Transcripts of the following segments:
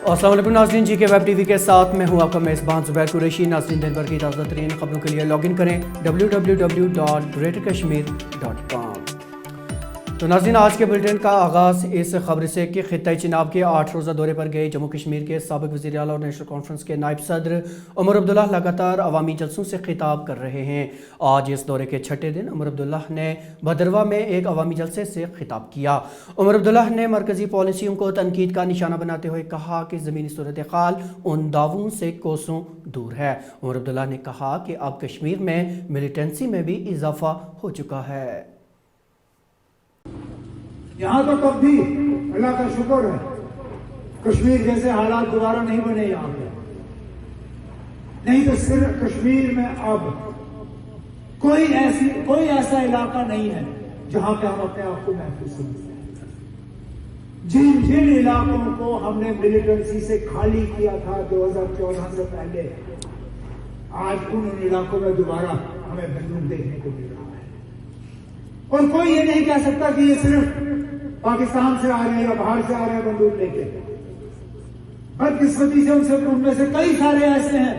अस्सलाम वालेकुम नाज़रीन, जी के वेब टीवी के साथ मैं हूं आपका मेज़बान ज़ुबैर कुरैशी। नाज़रीन, दिन भर की ताज़ा तरीन खबरों के लिए लॉगिन करें www.greaterkashmir.com। तो नाज़रीन, आज के बुलेटिन का आगाज़ इस खबर से कि खित्ता चिनाब के 8 रोज़ा दौरे पर गए जम्मू कश्मीर के साबिक़ वज़ीर आला और नेशनल कॉन्फ्रेंस के नायब सदर उमर अब्दुल्ला लगातार अवामी जलसों से खिताब कर रहे हैं। आज इस दौरे के छठे दिन उमर अब्दुल्ला ने भदरवा में एक अवामी जलसे से खिताब किया। उमर अब्दुल्ला ने मरकज़ी पॉलिसियों को तनकीद का निशाना बनाते हुए कहा कि ज़मीनी सूरत हाल उन दावों से कोसों दूर है। उमर अब्दुल्ला ने कहा कि अब कश्मीर में मिलिटेंसी में भी इजाफा हो चुका है। यहाँ तो तब भी अल्लाह का शुक्र है, कश्मीर जैसे हालात दोबारा नहीं बने यहाँ पे। नहीं तो सिर्फ कश्मीर में अब कोई ऐसा इलाका नहीं है जहां पे हम अपने आप को महफूज समझते हैं। जिन इलाकों को हमने मिलिटेंसी से खाली किया था 2014 से पहले, आज उन इलाकों में दोबारा हमें बंदूक देखने को मिल रहा है। और कोई ये नहीं कह सकता कि ये सिर्फ पाकिस्तान से आ रहे हैं या बाहर से आ रहे हैं बंदूक लेके। बदकिस्मती से उनमें से कई सारे ऐसे हैं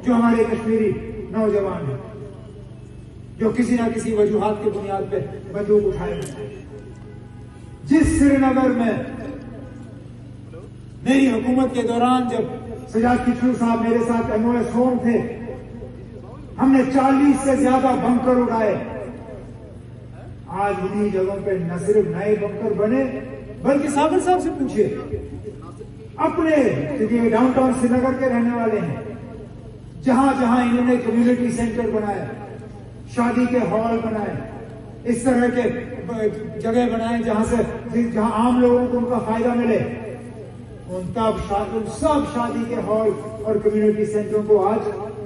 जो हमारे कश्मीरी नौजवान हैं जो किसी ना किसी वजूहात की बुनियाद पे बंदूक उठाए हैं। जिस श्रीनगर में मेरी हुकूमत के दौरान जब सजाद किशोर साहब मेरे साथ MOS होम थे, हमने 40 से ज्यादा बंकर उड़ाए। आज उन्हीं जगहों पे न सिर्फ नए बंकर बने बल्कि साबिर साहब से पूछिए, अपने डाउनटाउन श्रीनगर के रहने वाले हैं, जहां जहां इन्होंने कम्युनिटी सेंटर बनाए, शादी के हॉल बनाए, इस तरह के जगह बनाए जहां आम लोगों को उनका फायदा मिले, उन सब शादी के हॉल और कम्युनिटी सेंटरों को आज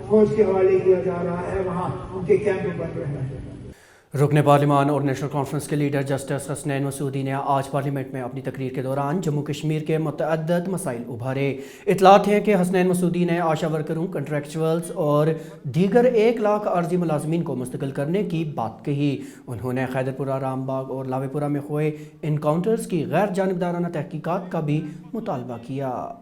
फौज के हवाले किया जा रहा है। वहां उनके कैंप बन रहे हैं। रुकन पार्लिमान और नेशनल कॉन्फ्रेंस के लीडर जस्टिस हसनैन मसूदी ने आज पार्लियामेंट में अपनी तकरीर के दौरान जम्मू कश्मीर के मुतअद्दिद मसाइल उभारे। इतलात है कि हसनैन मसूदी ने आशा वर्करों, कंट्रैक्चुअल्स और दीगर 1 लाख आर्जी मुलाजमीन को मुस्तकिल करने की बात कही। उन्होंने खैदरपुरा, रामबाग और लावेपुरा में हुए इनकाउंटर्स की गैर जानिबदाराना तहकीकात का भी मुतालबा किया।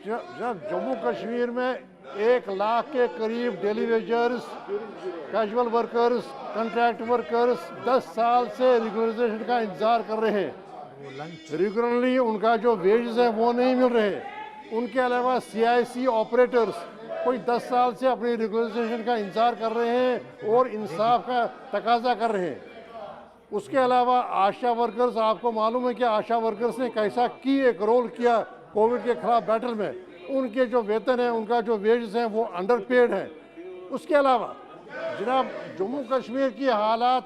जम्मू कश्मीर में 1 लाख के करीब daily wagers, casual workers, contract workers 10 साल से रेगुलराइजेशन का इंतजार कर रहे हैं। रेगुलरली उनका जो वेजेस है वो नहीं मिल रहे। उनके अलावा CIC ऑपरेटर्स कोई 10 साल से अपनी रेगुलराइजेशन का इंतजार कर रहे हैं और इंसाफ का तकाजा कर रहे हैं। उसके अलावा आशा वर्कर्स, आपको मालूम है कि आशा वर्कर्स ने कैसा एक रोल किया कोविड के खिलाफ बैटल में। उनके जो वेतन है, उनका जो वेजेस हैं वो अंडरपेड है। उसके अलावा जनाब, जम्मू कश्मीर की हालात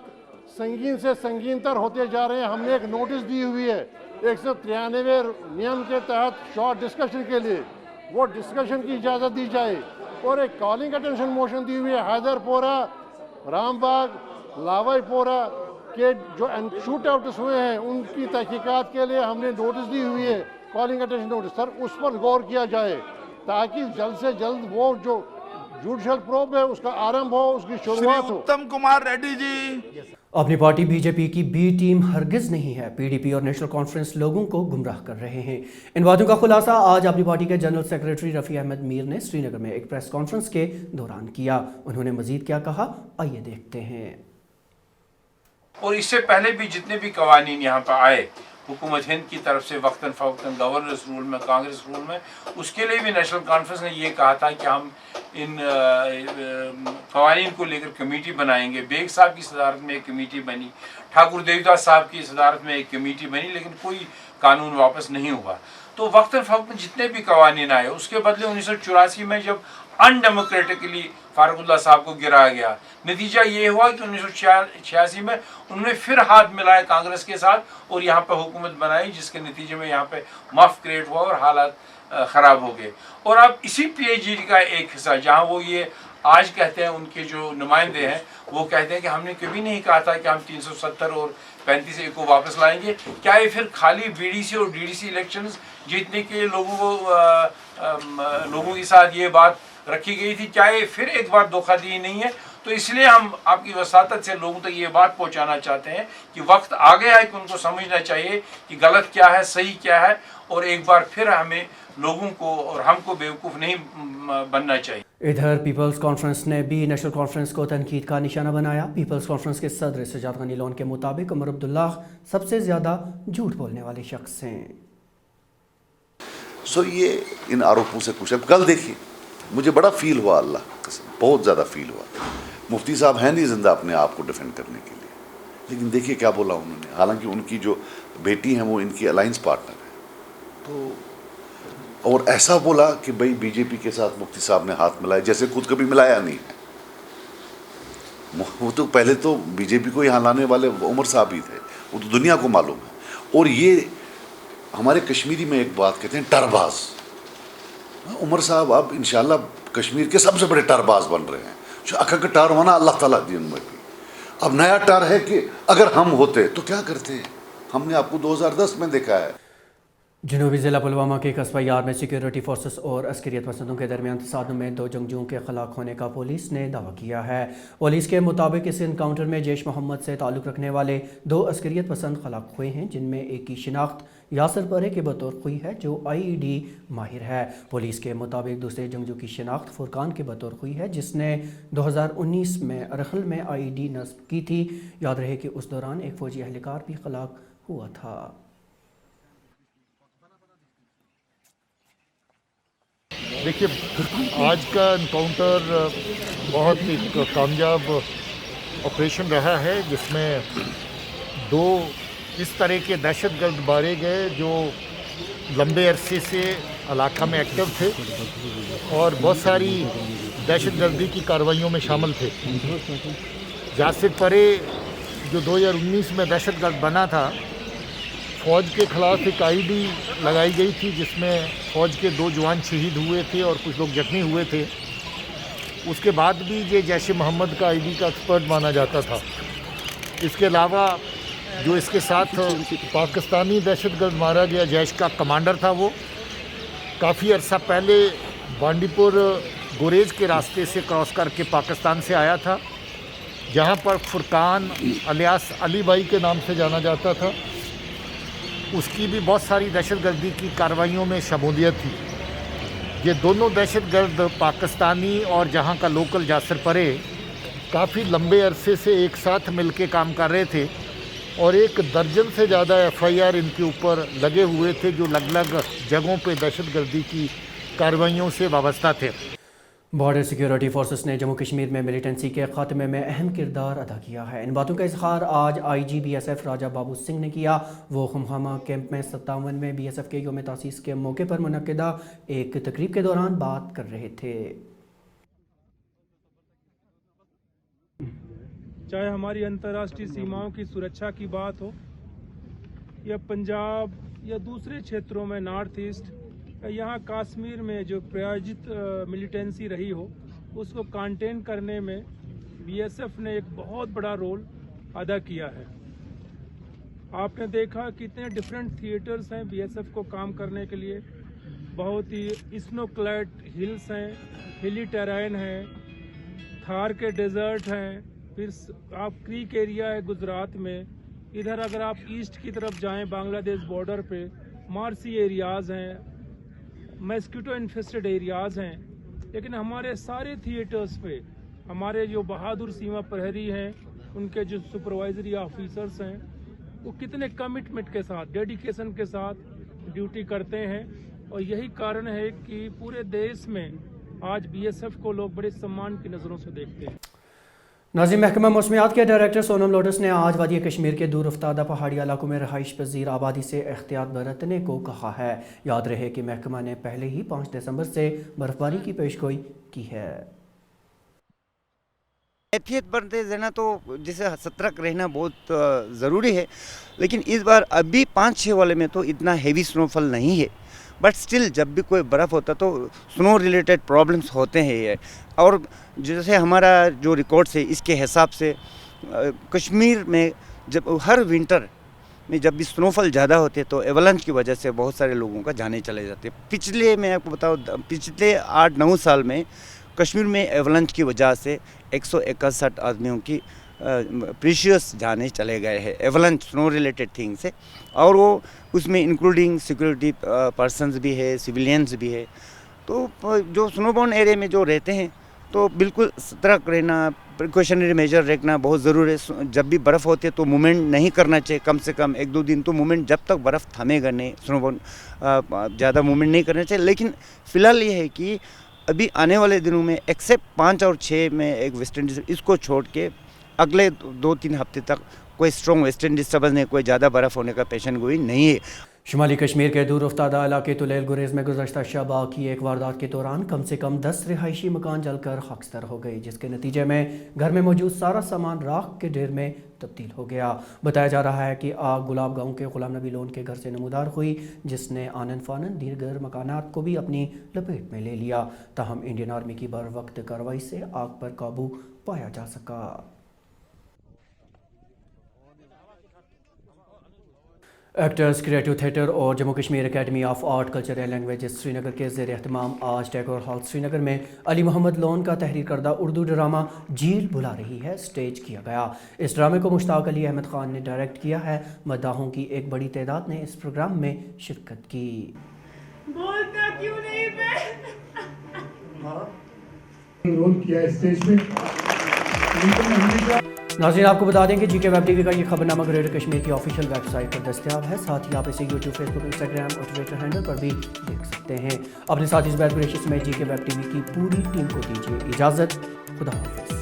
संगीन से संगीनतर होते जा रहे हैं। हमने एक नोटिस दी हुई है 193 नियम के तहत शॉर्ट डिस्कशन के लिए, वो डिस्कशन की इजाज़त दी जाए। और एक कॉलिंग अटेंशन मोशन दी हुई है हैदरपोरा, रामबाग, लावाईपोरा के जो शूट आउट्स हुए हैं उनकी तहकीकात के लिए हमने नोटिस दी हुई है, कॉलिंग अटेंशन नोटिस। सर, उस पर गौर किया जाए ताकि जल्द से जल्द वो जो जुडिशल प्रोब है उसका आरंभ हो, उसकी शुरुआत हो। उत्तम कुमार रेड्डी जी। अपनी पार्टी बीजेपी की बी टीम हरगिज नहीं है। PDP और नेशनल कॉन्फ्रेंस लोगों को गुमराह कर रहे हैं। इन बातों का खुलासा आज अपनी पार्टी के जनरल सेक्रेटरी रफ़ी अहमद मीर ने श्रीनगर में एक प्रेस कॉन्फ्रेंस के दौरान किया। उन्होंने मजीद क्या कहा, आइए देखते हैं। और इससे पहले भी जितने भी कवानीन यहाँ पर आए हुकूमत हिंद की तरफ से वक्तन फ़वक्तन, गवर्नर्स रूल में, कांग्रेस रूल में, उसके लिए भी नेशनल कॉन्फ्रेंस ने ये कहा था कि हम इन कवानीन को लेकर कमेटी बनाएंगे। बेग साहब की सदारत में एक कमेटी बनी, ठाकुर देवदास साहब की सदारत में एक कमेटी बनी, लेकिन कोई कानून वापस नहीं हुआ। तो वक्तन फ़वक्तन जितने भी कवानीन आए, उसके बदले 1984 में जब अनडेमोक्रेटिकली फारूकुल्लाह साहब को गिराया गया, नतीजा ये हुआ कि 1986 में उन्होंने फिर हाथ मिलाए कांग्रेस के साथ और यहाँ पे हुकूमत बनाई, जिसके नतीजे में यहाँ पे मफ क्रिएट हुआ और हालात ख़राब हो गए। और अब इसी PAG का एक हिस्सा, जहाँ वो ये आज कहते हैं, उनके जो नुमाइंदे हैं वो कहते हैं कि हमने कभी नहीं कहा था कि हम 370 और 35A को वापस लाएंगे। क्या ये फिर खाली BDC और DDC इलेक्शंस जीतने के लोगों के साथ ये बात रखी गई थी? क्या ये फिर एक बार धोखाधड़ी नहीं है? तो इसलिए हम आपकी वसातत से लोगों तक ये बात पहुंचाना चाहते हैं कि वक्त आ गया है कि उनको समझना चाहिए कि गलत क्या है, सही क्या है, और एक बार फिर हमें लोगों को और हमको बेवकूफ़ नहीं बनना चाहिए। इधर पीपल्स कॉन्फ्रेंस ने भी नेशनल कॉन्फ्रेंस को तनकीद का निशाना बनाया। पीपल्स कॉन्फ्रेंस के सदर सजाद गनी लोन के मुताबिक उमर अब्दुल्ला सबसे ज़्यादा झूठ बोलने वाले शख्स हैं। सो ये इन आरोपों से कुछ, अब कल देखिए मुझे बड़ा फील हुआ, अल्लाह कसम बहुत ज़्यादा फील हुआ। मुफ्ती साहब हैं नहीं ज़िंदा अपने आप को डिफेंड करने के लिए, लेकिन देखिए क्या बोला उन्होंने। हालांकि उनकी जो बेटी है वो इनकी अलायंस पार्टनर है, तो और ऐसा बोला कि भाई बीजेपी के साथ मुफ्ती साहब ने हाथ मिलाया, जैसे खुद कभी मिलाया नहीं है। वो तो पहले तो बीजेपी को यहाँ लाने वाले उमर साहब ही थे, वो तो दुनिया को मालूम है। और ये हमारे कश्मीरी में एक बात कहते हैं टरबाज, उमर साहब अब इंशाल्लाह कश्मीर के सबसे बड़े टरबाज बन रहे हैं। जो अखा का टार होना अल्लाह ताला दी उनमें भी। अब नया टार है कि अगर हम होते तो क्या करते, हमने आपको 2010 में देखा है। जनूबी ज़िला पुलवामा के कस्बा यार में सिक्योरिटी फोर्सेस और अस्करियत पसंदों के दरमियान तसादुम में 2 जंगजुओं के हलाक होने का पुलिस ने दावा किया है। पुलिस के मुताबिक इस इनकाउंटर में जैश मोहम्मद से ताल्लुक़ रखने वाले 2 अस्करियत पसंद हलाक हुए हैं, जिनमें एक की शिनाख्त यासर परे के बतौर हुई है जो IED माहिर है। पुलिस के मुताबिक दूसरे जंगजू की शिनाख्त फुरकान के बतौर हुई है, जिसने 2019 में अरखल में IED नस्ब की थी। याद रहे कि उस दौरान एक फ़ौजी एहलकार भी हलाक हुआ था। देखिए, आज का इनकाउंटर बहुत ही कामयाब ऑपरेशन रहा है, जिसमें 2 इस तरह के दहशतगर्द मारे गए जो लंबे अरसे से इलाका में एक्टिव थे और बहुत सारी दहशतगर्दी की कार्रवाइयों में शामिल थे। यासिर परे जो 2019 में दहशतगर्द बना था, फ़ौज के ख़िलाफ़ एक IED लगाई गई थी, जिसमें फ़ौज के 2 जवान शहीद हुए थे और कुछ लोग जख्मी हुए थे। उसके बाद भी ये जैश मोहम्मद का IED का एक्सपर्ट माना जाता था। इसके अलावा जो इसके साथ पाकिस्तानी दहशतगर्द मारा गया जैश का कमांडर था, वो काफ़ी अरसा पहले बांडीपुर गुरेज के रास्ते से क्रॉस करके पाकिस्तान से आया था, जहाँ पर फुरकान अलियास अली भाई के नाम से जाना जाता था। उसकी भी बहुत सारी दहशतगर्दी की कार्रवाइयों में शमूलियत थी। ये दोनों दहशतगर्द पाकिस्तानी और जहाँ का लोकल यासिर परे काफ़ी लंबे अरसे से एक साथ मिलके काम कर रहे थे और 1 दर्जन से ज़्यादा FIR इनके ऊपर लगे हुए थे, जो अलग अलग जगहों पे दहशतगर्दी की कार्रवाइयों से वाबस्ता थे। बॉर्डर सिक्योरिटी फोर्सेस ने जम्मू कश्मीर में मिलिटेंसी के खात्मे में अहम किरदार अदा किया है। इन बातों का इज़हार आज IG BSF राजा बाबू सिंह ने किया। वो खमखामा कैंप में 57वें BSF के यौम तासीस के मौके पर मुनक्किदा एक तकरीब के दौरान बात कर रहे थे। चाहे हमारी अंतर्राष्ट्रीय सीमाओं की सुरक्षा की बात हो या पंजाब या दूसरे क्षेत्रों में नॉर्थ ईस्ट, यहाँ कश्मीर में जो प्रायोजित मिलिटेंसी रही हो, उसको कंटेन करने में BSF ने एक बहुत बड़ा रोल अदा किया है। आपने देखा कितने डिफरेंट थिएटर्स हैं BSF को काम करने के लिए। बहुत ही स्नो क्लैड हिल्स हैं, हिली टेराइन हैं, थार के डेजर्ट हैं, फिर आप क्रीक एरिया है गुजरात में। इधर अगर आप ईस्ट की तरफ जाएं बांग्लादेश बॉर्डर पे मार्सी एरियाज़ हैं, मस्कीटो इन्फेस्टेड एरियाज़ हैं। लेकिन हमारे सारे थिएटर्स पे हमारे जो बहादुर सीमा प्रहरी हैं, उनके जो सुपरवाइजरी ऑफिसर्स हैं, वो कितने कमिटमेंट के साथ, डेडिकेशन के साथ ड्यूटी करते हैं। और यही कारण है कि पूरे देश में आज BSF को लोग बड़े सम्मान की नज़रों से देखते हैं। नाज़िम, महकमा मौसमियात के डायरेक्टर सोनम लोटस ने आज वादी कश्मीर के दूर अफ्तादा पहाड़ी इलाकों में रहाइश पजीर आबादी से एहतियात बरतने को कहा है। याद रहे कि महकमा ने पहले ही 5 दिसंबर से बर्फबारी की पेशगोई की है। एहतियात बरते रहना तो जिसे सतर्क रहना बहुत ज़रूरी है, लेकिन इस बार अभी 5-6 वाले में तो इतना हेवी स्नोफॉल नहीं है। बट स्टिल जब भी कोई बर्फ़ होता तो स्नो रिलेटेड प्रॉब्लम्स होते हैं ये। और जैसे हमारा जो रिकॉर्ड्स है इसके हिसाब से कश्मीर में जब हर विंटर में जब भी स्नोफॉल ज़्यादा होते तो एवलांच की वजह से बहुत सारे लोगों का जाने चले जाते। पिछले मैं आपको बताऊँ, पिछले 8-9 साल में कश्मीर में एवलंच की वजह से 161 आदमियों की प्रीशियस जानें चले गए हैं एवलंच स्नो रिलेटेड थिंग से, और वो उसमें इंक्लूडिंग सिक्योरिटी पर्सन्स भी है, सिविलियंस भी है। तो जो स्नोबॉर्न एरिया में जो रहते हैं तो बिल्कुल सतर्क रहना, प्रिकॉशनरी मेजर रखना बहुत ज़रूरी है। जब भी बर्फ़ होती है तो मूवमेंट नहीं करना चाहिए, कम से कम 1-2 दिन तो मूवमेंट, जब तक बर्फ़ थमेगा नहीं स्नोबॉर्न ज़्यादा मूवमेंट नहीं करना चाहिए। लेकिन फ़िलहाल ये है कि अभी आने वाले दिनों में एक्सेप्ट 5 और 6 में एक वेस्टर्न डिस्टर्बेंस, इसको छोड़ के अगले 2-3 हफ्ते तक कोई स्ट्रॉन्ग वेस्टर्न डिस्टर्बेंस नहीं, कोई ज़्यादा बर्फ़ होने का पेशन गोई नहीं है। शुमाली कश्मीर के दूर अफ्तादा इलाके तुलैल गुरेज में गुज़श्ता शब आग की एक वारदात के दौरान कम से कम 10 रिहायशी मकान जलकर खाकसार हो गई, जिसके नतीजे में घर में मौजूद सारा सामान राख के ढेर में तब्दील हो गया। बताया जा रहा है कि आग गुलाब गांव के गुलाम नबी लोन के घर से नमूदार हुई, जिसने आनन फानन दीगर मकानात को भी अपनी लपेट में ले लिया। ताहम इंडियन आर्मी की बर वक्त कार्रवाई से आग पर काबू पाया जा सका। एक्टर्स क्रिएटिव थिएटर और Jammu Kashmir academy of art culture and languages Srinagar के ज़ेर एहतमाम आज टैगोर हॉल श्रीनगर में अली मोहम्मद लोन का तहरीर करदा उर्दू ड्रामा झील बुला रही है स्टेज किया गया। इस ड्रामे को मुश्ताक अली अहमद खान ने डायरेक्ट किया है। मद्दाहों की एक बड़ी तादाद ने इस प्रोग्राम में शिरकत की। बोलता क्यों नहीं मैं रोल किया स्टेज में। नाज़रीन, आपको बता दें कि जीके वेब टीवी का ये खबरनामा ग्रेटर कश्मीर की ऑफिशियल वेबसाइट पर दस्तयाब है। साथ ही आप इसे यूट्यूब, फेसबुक, इंस्टाग्राम और ट्विटर हैंडल पर भी देख सकते हैं। अपने साथ इस बैच में जीके वेब टीवी की पूरी टीम को दीजिए इजाज़त। खुदा हाफिज़।